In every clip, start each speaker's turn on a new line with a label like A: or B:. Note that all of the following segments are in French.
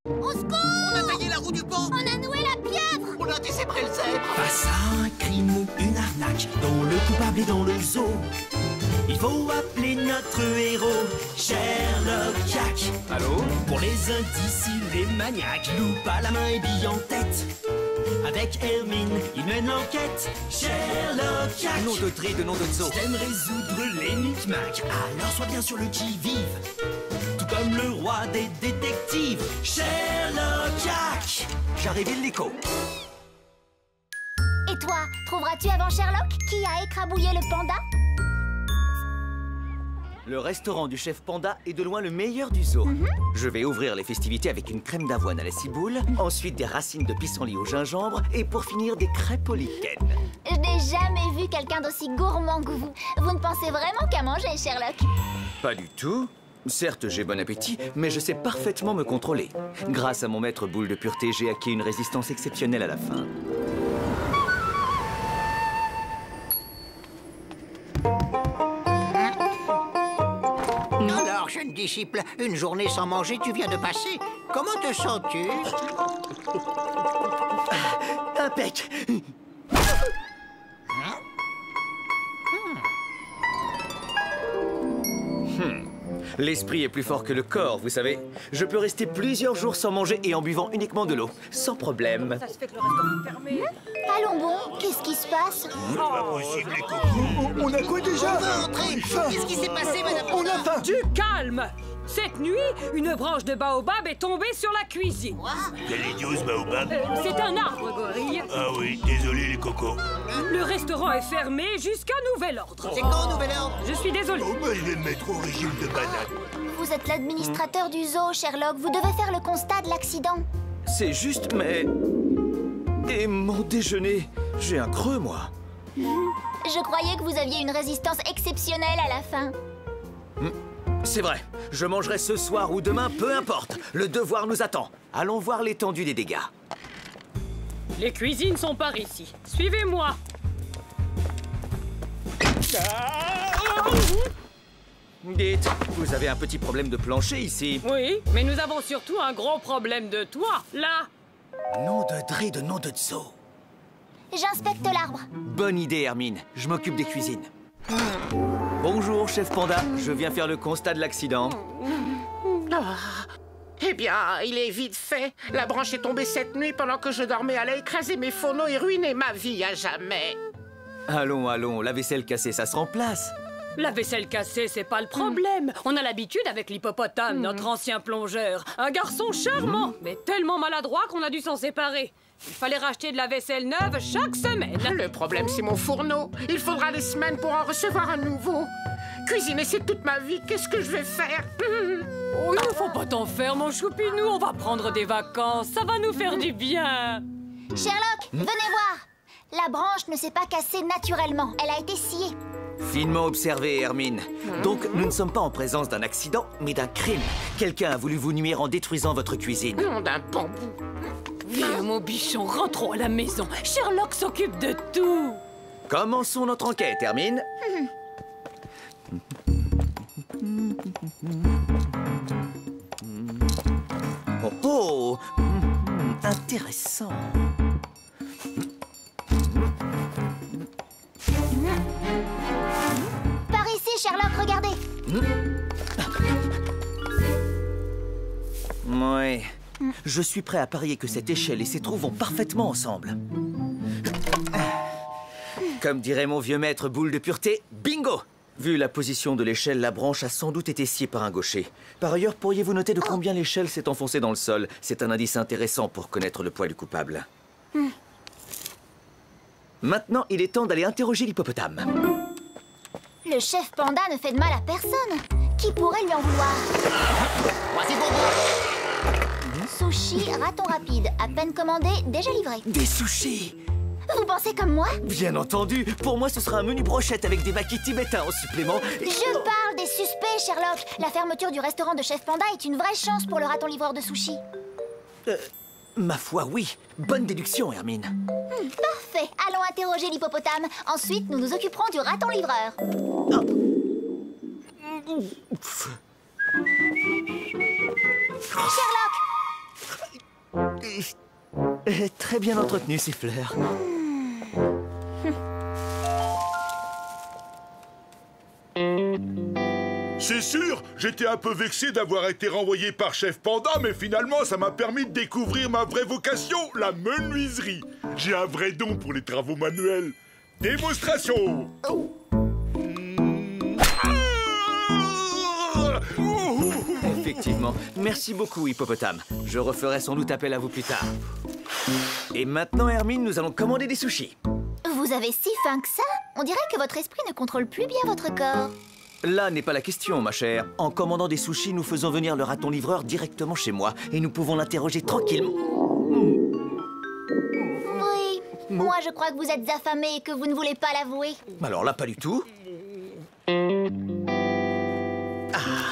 A: Au secours!
B: On a taillé la roue du pont!
A: On a noué la pieuvre!
B: On a dézébré le zèbre!
C: Face à un crime ou une arnaque dont le coupable est dans le zoo, il faut appeler notre héros, Sherlock Jack.
D: Allô?
C: Pour les indices, il est maniaque, loupe à la main et bille en tête. Avec Hermine, il mène l'enquête, Sherlock Jack.
D: Nom de Dre, de nom de zoo.
C: T'aimes résoudre l'énigme, alors sois bien sur le qui-vive. Tout comme le roi des détectives, Sherlock Jack.
D: J'arrive illico.
A: Et toi, trouveras-tu avant Sherlock qui a écrabouillé le panda?
D: Le restaurant du chef Panda est de loin le meilleur du zoo. Je vais ouvrir les festivités avec une crème d'avoine à la ciboule, ensuite des racines de pissenlit au gingembre et pour finir des crêpes au lichen.
A: Je n'ai jamais vu quelqu'un d'aussi gourmand que vous. Vous ne pensez vraiment qu'à manger, Sherlock?
D: Pas du tout. Certes, j'ai bon appétit, mais je sais parfaitement me contrôler. Grâce à mon maître boule de pureté, j'ai acquis une résistance exceptionnelle à la faim.
B: Alors, jeune disciple, une journée sans manger, tu viens de passer. Comment te sens-tu?
D: Impec! L'esprit est plus fort que le corps, vous savez. Je peux rester plusieurs jours sans manger et en buvant uniquement de l'eau, sans problème.
E: Ça se fait que le restaurant est fermé.
A: Allons bon, qu'est-ce qui se passe?
F: On a quoi déjà?
B: On veut entrer! Qu'est-ce qui s'est passé, madame?
F: On a faim!
E: Du calme! Cette nuit, une branche de baobab est tombée sur la cuisine.
G: Quel idiot ce baobab?
E: C'est un arbre, gorille.
G: Ah oui, désolé les cocos.
E: Le restaurant est fermé jusqu'à nouvel ordre.
B: C'est quand, nouvel ordre?
E: Je suis désolé.
G: Oh bah je vais me mettre au régime de banane.
A: Vous êtes l'administrateur du zoo, Sherlock. Vous devez faire le constat de l'accident.
D: C'est juste, mais... Et mon déjeuner? J'ai un creux, moi.
A: Je croyais que vous aviez une résistance exceptionnelle à la faim.
D: C'est vrai. Je mangerai ce soir ou demain, peu importe. Le devoir nous attend. Allons voir l'étendue des dégâts.
E: Les cuisines sont par ici. Suivez-moi.
D: Dites, vous avez un petit problème de plancher ici.
E: Oui, mais nous avons surtout un gros problème de toit, là.
D: Nom de Dre de nom de zoo.
A: J'inspecte l'arbre.
D: Bonne idée, Hermine. Je m'occupe des cuisines. Bonjour, chef Panda. Je viens faire le constat de l'accident.
H: Eh bien, il est vite fait. La branche est tombée cette nuit pendant que je dormais. Elle a écrasé mes fourneaux et ruiné ma vie à jamais.
D: Allons, allons. La vaisselle cassée, ça se remplace.
E: La vaisselle cassée, c'est pas le problème. On a l'habitude avec l'hippopotame, notre ancien plongeur. Un garçon charmant, mais tellement maladroit qu'on a dû s'en séparer. Il fallait racheter de la vaisselle neuve chaque semaine.
H: Le problème, c'est mon fourneau. Il faudra des semaines pour en recevoir un nouveau. Cuisiner, c'est toute ma vie. Qu'est-ce que je vais faire?
E: Oh, il ne faut pas t'en faire, mon choupinou. On va prendre des vacances. Ça va nous faire du bien.
A: Sherlock, venez voir. La branche ne s'est pas cassée naturellement. Elle a été sciée.
D: Finement observé, Hermine. Donc, nous ne sommes pas en présence d'un accident, mais d'un crime. Quelqu'un a voulu vous nuire en détruisant votre cuisine.
H: Nom d'un bambou.
E: Viens, mon bichon, rentrons à la maison. Sherlock s'occupe de tout.
D: Commençons notre enquête, Hermine. Oh, oh. Intéressant.
A: Par ici, Sherlock, regardez.
D: Ouais. Je suis prêt à parier que cette échelle et ses trous vont parfaitement ensemble. Comme dirait mon vieux maître boule de pureté, bingo! Vu la position de l'échelle, la branche a sans doute été sciée par un gaucher. Par ailleurs, pourriez-vous noter de combien l'échelle s'est enfoncée dans le sol? C'est un indice intéressant pour connaître le poids du coupable. Maintenant, il est temps d'aller interroger l'hippopotame.
A: Le chef panda ne fait de mal à personne. Qui pourrait lui en vouloir?
B: Voici pour vous!
A: Sushi, raton rapide. À peine commandé, déjà livré.
D: Des sushis!
A: Vous pensez comme moi?
D: Bien entendu! Pour moi, ce sera un menu brochette avec des maquis tibétains en supplément.
A: Je parle des suspects, Sherlock. La fermeture du restaurant de Chef Panda est une vraie chance pour le raton livreur de sushi.
D: Ma foi, oui. Bonne déduction, Hermine.
A: Parfait. Allons interroger l'hippopotame. Ensuite, nous nous occuperons du raton livreur. Sherlock!
D: Très bien entretenu, ces fleurs.
F: C'est sûr, j'étais un peu vexé d'avoir été renvoyé par Chef Panda, mais finalement, ça m'a permis de découvrir ma vraie vocation, la menuiserie. J'ai un vrai don pour les travaux manuels. Démonstration.
D: Effectivement. Merci beaucoup, Hippopotame. Je referai sans doute appel à vous plus tard. Et maintenant, Hermine, nous allons commander des sushis.
A: Vous avez si faim que ça? On dirait que votre esprit ne contrôle plus bien votre corps.
D: Là n'est pas la question, ma chère. En commandant des sushis, nous faisons venir le raton livreur directement chez moi et nous pouvons l'interroger tranquillement.
A: Oui, moi je crois que vous êtes affamé et que vous ne voulez pas l'avouer.
D: Alors là, pas du tout.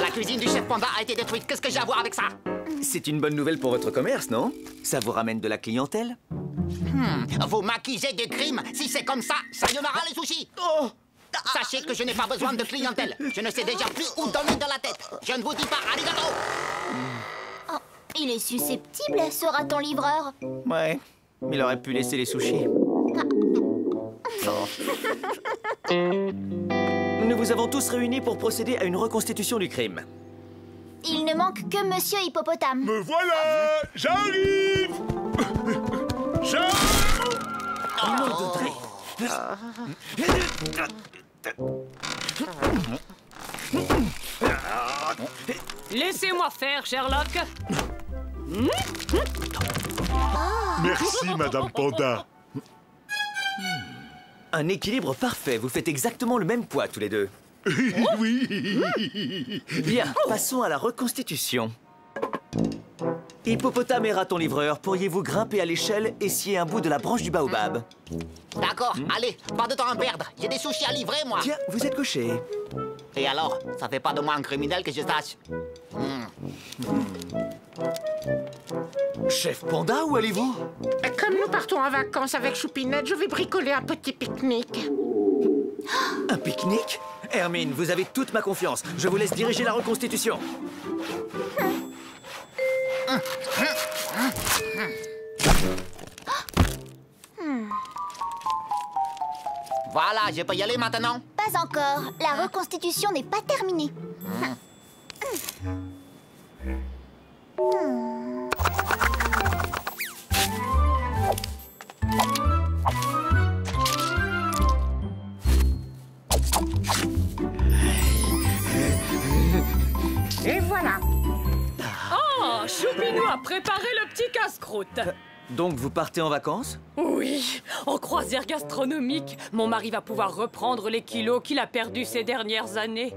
H: La cuisine du chef Panda a été détruite. Qu'est-ce que j'ai à voir avec ça?
D: C'est une bonne nouvelle pour votre commerce, non? Ça vous ramène de la clientèle?
B: Vous m'accusez de crime. Si c'est comme ça, sayonara les sushis. Sachez que je n'ai pas besoin de clientèle. Je ne sais déjà plus où donner de la tête. Je ne vous dis pas arigato.
A: Oh, il est susceptible, ce raton livreur.
D: Ouais, il aurait pu laisser les sushis. Nous vous avons tous réunis pour procéder à une reconstitution du crime.
A: Il ne manque que Monsieur Hippopotame.
F: Me voilà. J'arrive.
E: Laissez-moi faire, Sherlock.
F: Merci, Madame Panda.
D: Un équilibre parfait. Vous faites exactement le même poids, tous les deux.
F: Oui.
D: Bien, passons à la reconstitution. Hippopotame et raton livreur, pourriez-vous grimper à l'échelle et scier un bout de la branche du baobab?
B: D'accord, allez, pas de temps à perdre. J'ai des sushis à livrer, moi.
D: Tiens, vous êtes gaucher.
B: Et alors, ça fait pas de moi un criminel que je sache.
D: Chef Panda, où allez-vous?
H: Comme nous partons en vacances avec Choupinette, je vais bricoler un petit pique-nique.
D: Un pique-nique? Hermine, vous avez toute ma confiance. Je vous laisse diriger la reconstitution.
B: Voilà, je peux y aller maintenant.
A: Pas encore. La reconstitution n'est pas terminée.
H: Et voilà.
E: Oh, Choupinou a préparé le petit casse-croûte.
D: Donc vous partez en vacances?
E: Oui, en croisière gastronomique. Mon mari va pouvoir reprendre les kilos qu'il a perdus ces dernières années.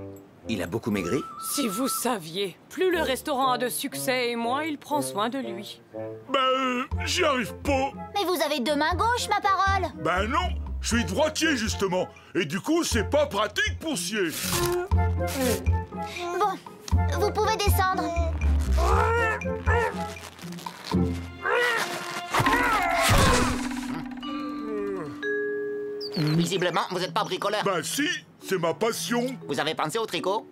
D: Il a beaucoup maigri?
E: Si vous saviez, plus le restaurant a de succès et moins il prend soin de lui.
F: J'y arrive pas.
A: Mais vous avez deux mains gauches, ma parole.
F: Ben non, je suis droitier justement. Et du coup, c'est pas pratique pour scier.
A: Bon, vous pouvez descendre.
B: Visiblement, vous n'êtes pas bricoleur.
F: Ben si, c'est ma passion.
B: Vous avez pensé au tricot?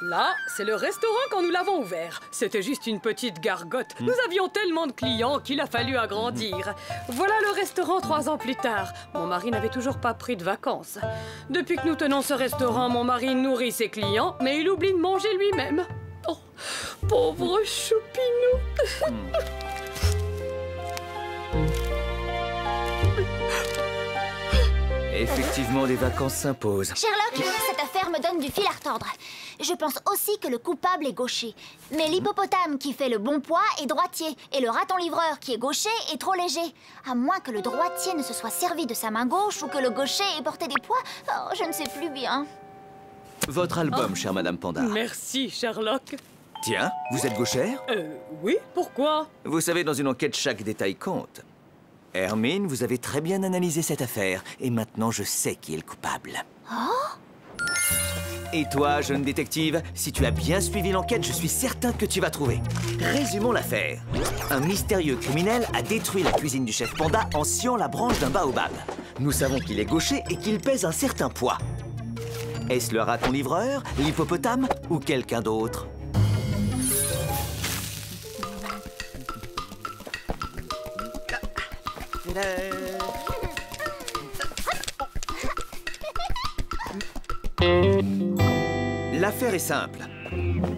E: Là, c'est le restaurant quand nous l'avons ouvert. C'était juste une petite gargote. Nous avions tellement de clients qu'il a fallu agrandir. Voilà le restaurant 3 ans plus tard. Mon mari n'avait toujours pas pris de vacances. Depuis que nous tenons ce restaurant, mon mari nourrit ses clients, mais il oublie de manger lui-même. Oh, pauvre Choupinou.
D: Effectivement, les vacances s'imposent.
A: Sherlock, cette affaire me donne du fil à retordre. Je pense aussi que le coupable est gaucher. Mais l'hippopotame qui fait le bon poids est droitier. Et le raton livreur qui est gaucher est trop léger. À moins que le droitier ne se soit servi de sa main gauche ou que le gaucher ait porté des poids. Oh, je ne sais plus bien.
D: Votre album, chère Madame Panda.
E: Merci, Sherlock.
D: Tiens, vous êtes gauchère?
E: Oui, pourquoi?
D: Vous savez, dans une enquête, chaque détail compte. Hermine, vous avez très bien analysé cette affaire. Et maintenant, je sais qui est le coupable. Et toi, jeune détective, si tu as bien suivi l'enquête, je suis certain que tu vas trouver. Résumons l'affaire. Un mystérieux criminel a détruit la cuisine du chef Panda en sciant la branche d'un baobab. Nous savons qu'il est gaucher et qu'il pèse un certain poids. Est-ce le raton livreur, l'hippopotame ou quelqu'un d'autre? L'affaire est simple.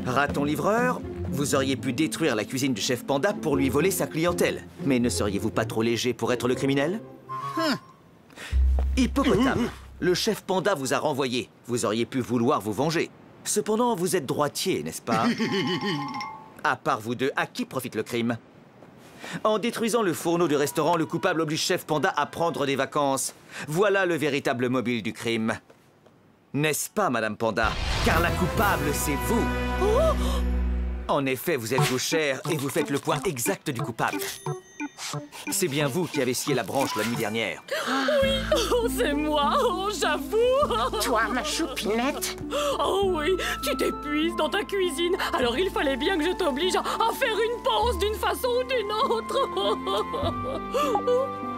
D: Raton livreur, vous auriez pu détruire la cuisine du chef Panda pour lui voler sa clientèle. Mais ne seriez-vous pas trop léger pour être le criminel? Hippopotame, le chef Panda vous a renvoyé. Vous auriez pu vouloir vous venger. Cependant, vous êtes droitier, n'est-ce pas? À part vous deux, à qui profite le crime? En détruisant le fourneau du restaurant, le coupable oblige chef Panda à prendre des vacances. Voilà le véritable mobile du crime. N'est-ce pas, Madame Panda? Car la coupable, c'est vous. En effet, vous êtes gauchère et vous faites le point exact du coupable. C'est bien vous qui avez scié la branche la nuit dernière.
E: Oui, oh, c'est moi, oh, j'avoue.
H: Toi, ma choupinette.
E: Oh oui, tu t'épuises dans ta cuisine. Alors il fallait bien que je t'oblige à faire une pause d'une façon ou d'une autre.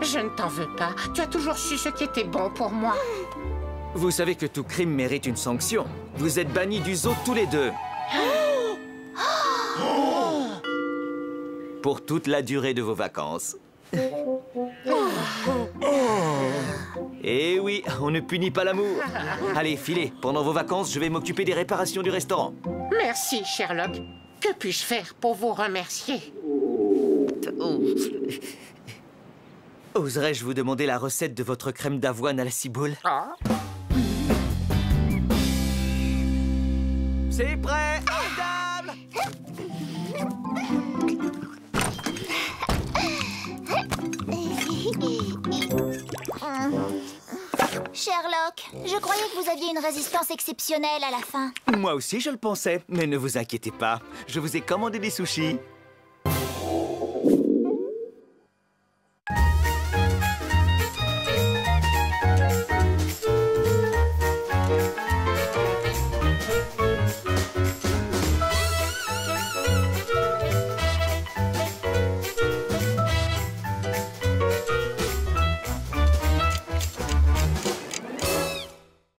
H: Je ne t'en veux pas. Tu as toujours su ce qui était bon pour moi.
D: Vous savez que tout crime mérite une sanction. Vous êtes bannis du zoo tous les deux. Pour toute la durée de vos vacances. Eh oui, on ne punit pas l'amour. Allez, filez. Pendant vos vacances, je vais m'occuper des réparations du restaurant.
H: Merci, Sherlock. Que puis-je faire pour vous remercier?
D: Oserais-je vous demander la recette de votre crème d'avoine à la ciboule? C'est prêt, mesdames!
A: Sherlock, je croyais que vous aviez une résistance exceptionnelle à la fin.
D: Moi aussi, je le pensais, mais ne vous inquiétez pas. Je vous ai commandé des sushis.